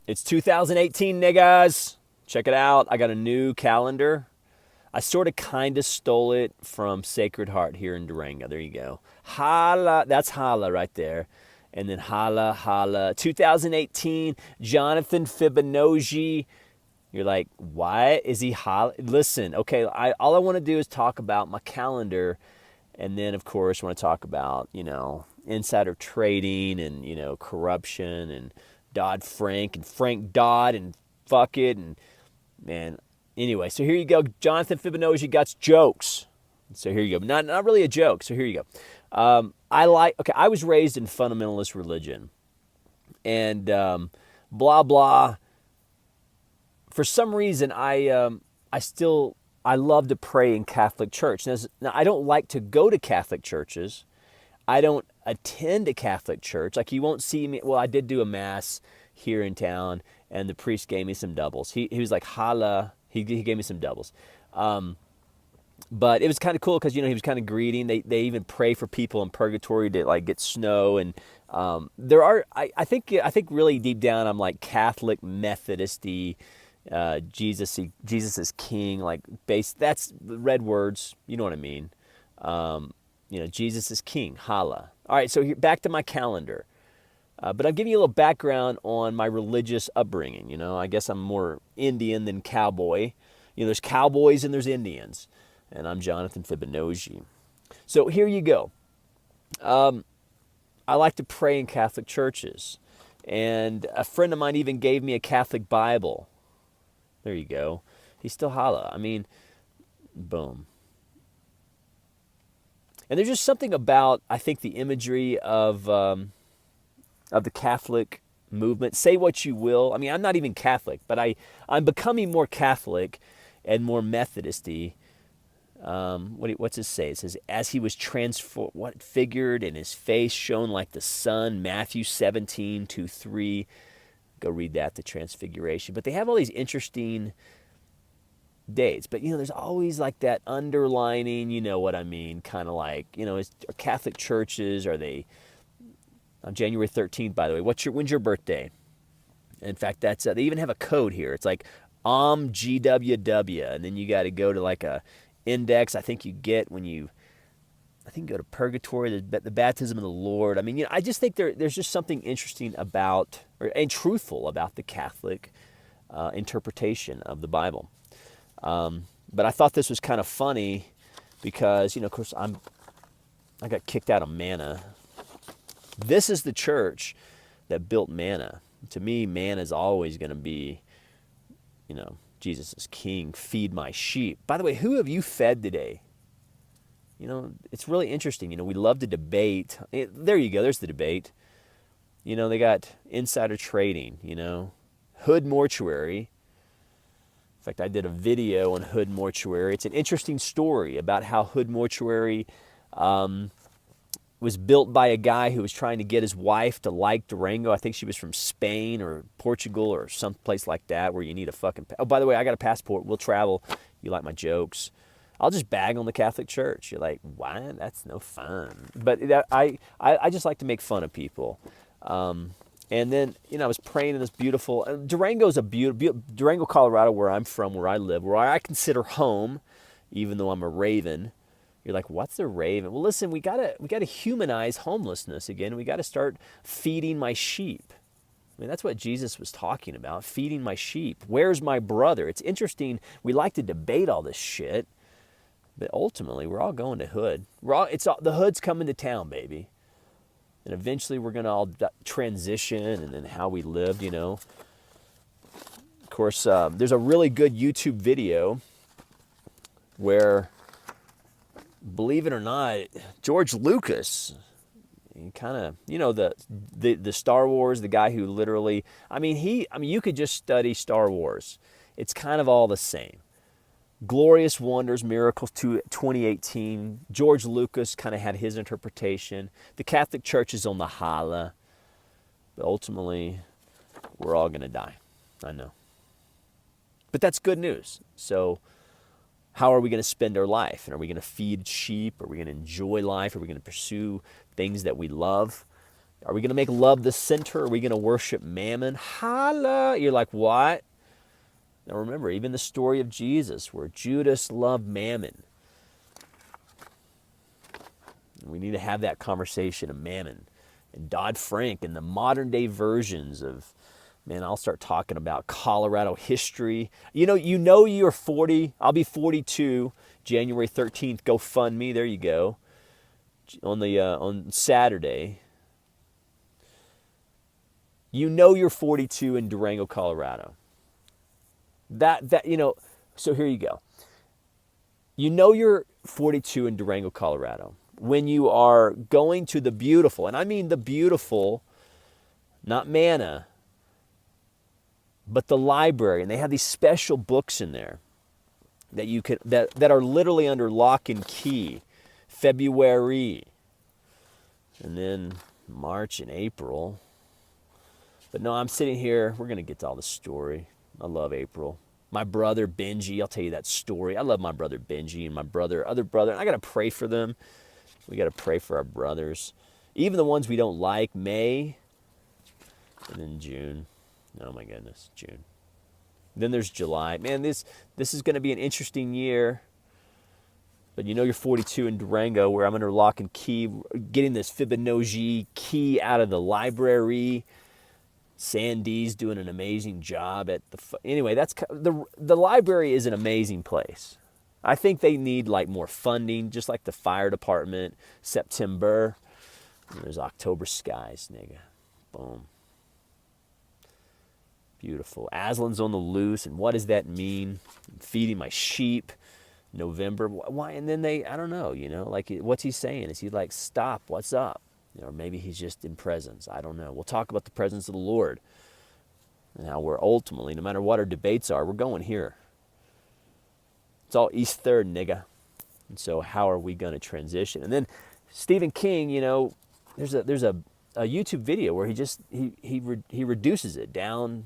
It's 2018, niggas. Check it out. I got a new calendar. I sort of kind of stole it from Sacred Heart here in Durango. There you go. Holla. That's holla right there. And then holla, holla. 2018, Jonathan Fibonojji. You're like, why is he holla? Listen, okay, all I want to do is talk about my calendar. And then, of course, I want to talk about, insider trading and, corruption and Dodd-Frank and Frank Dodd and fuck it. And, man, anyway, so here you go. Jonathan Fibonacci got jokes. So here you go. Not really a joke. So here you go. I was raised in fundamentalist religion. And blah, blah. For some reason, I love to pray in Catholic church. Now, I don't like to go to Catholic churches. I don't attend a Catholic church. Like, you won't see me. Well, I did do a mass here in town, and the priest gave me some doubles. He was like, holla. He gave me some doubles. But it was kind of cool because, he was kind of greeting. They even pray for people in purgatory to, like, get snow. And I think really deep down, I'm like Catholic, Methodist-y, Jesus is king, like that's red words, you know what I mean. Jesus is king, holla. All right, so back to my calendar. But I'm giving you a little background on my religious upbringing. I guess I'm more Indian than cowboy. There's cowboys and there's Indians, and I'm Jonathan Fibonacci. So here you go. I like to pray in Catholic churches, and a friend of mine even gave me a Catholic Bible. There you go. He's still holla. I mean, boom. And there's just something about, I think, the imagery of the Catholic movement. Say what you will. I mean, I'm not even Catholic, but I'm becoming more Catholic and more Methodist-y. What's it say? It says, as he was figured and his face shone like the sun, Matthew 17:2-3. Go read that, the Transfiguration. But they have all these interesting dates. But, there's always like that underlining, you know what I mean, kind of like, Catholic churches, are they, on January 13th, by the way, when's your birthday? In fact, that's, they even have a code here. It's like GWW, and then you got to go to like a index, I think you get when you, go to purgatory, the baptism of the Lord. I mean, I just think there's just something interesting about, and truthful about the Catholic interpretation of the Bible. But I thought this was kind of funny because, of course, I got kicked out of Manna. This is the church that built Manna. To me, Manna is always going to be, Jesus is king, feed my sheep. By the way, who have you fed today? It's really interesting. We love to debate. There you go. There's the debate. They got insider trading, Hood Mortuary. In fact, I did a video on Hood Mortuary. It's an interesting story about how Hood Mortuary was built by a guy who was trying to get his wife to like Durango. I think she was from Spain or Portugal or someplace like that where you need a fucking... Oh, by the way, I got a passport. We'll travel. You like my jokes. I'll just bag on the Catholic Church. You're like, why? That's no fun. But I just like to make fun of people. And then, I was praying in this beautiful... Durango's a beautiful... Durango, Colorado, where I'm from, where I live, where I consider home, even though I'm a Raven. You're like, what's a Raven? Well, listen, we gotta humanize homelessness again. We got to start feeding my sheep. I mean, that's what Jesus was talking about, feeding my sheep. Where's my brother? It's interesting. We like to debate all this shit. But ultimately, we're all going to Hood. The Hood's coming to town, baby. And eventually, we're going to all transition and then how we lived, Of course, there's a really good YouTube video where, believe it or not, George Lucas, kind of, the Star Wars, the guy who literally, you could just study Star Wars. It's kind of all the same. Glorious Wonders, Miracles 2018. George Lucas kind of had his interpretation. The Catholic Church is on the holla. But ultimately, we're all going to die. I know. But that's good news. So how are we going to spend our life? And are we going to feed sheep? Are we going to enjoy life? Are we going to pursue things that we love? Are we going to make love the center? Are we going to worship mammon? Holla! You're like, what? Now remember, even the story of Jesus where Judas loved mammon. We need to have that conversation of mammon. And Dodd-Frank and the modern day versions of, man, I'll start talking about Colorado history. You know you're 40. I'll be 42 January 13th. Go fund me. There you go. On Saturday. You know you're 42 in Durango, Colorado. So here you go. You know you're 42 in Durango, Colorado when you are going to the beautiful, and I mean the beautiful, not manna, but the library, and they have these special books in there that you could that are literally under lock and key. February, and then March and April. But no, I'm sitting here. We're gonna get to all the story. I love April. My brother Benji, I'll tell you that story. I love my brother Benji and my other brother. I gotta pray for them. We gotta pray for our brothers, even the ones we don't like. May, and then June. Oh my goodness, June. Then there's July. Man, this is going to be an interesting year. But you know you're 42 in Durango, where I'm under lock and key, getting this Fibonojji key out of the library. Sandy's doing an amazing job at anyway. That's the library is an amazing place. I think they need like more funding, just like the fire department. September, and there's October skies, nigga. Boom. Beautiful. Aslan's on the loose, and what does that mean? I'm feeding my sheep. November. Why? And then I don't know, like, what's he saying? Is he like, stop, what's up? Or maybe he's just in presence. I don't know. We'll talk about the presence of the Lord and how we're ultimately, no matter what our debates are, we're going here. It's all East 3rd, nigga. And so how are we going to transition? And then Stephen King, there's a YouTube video where he reduces it down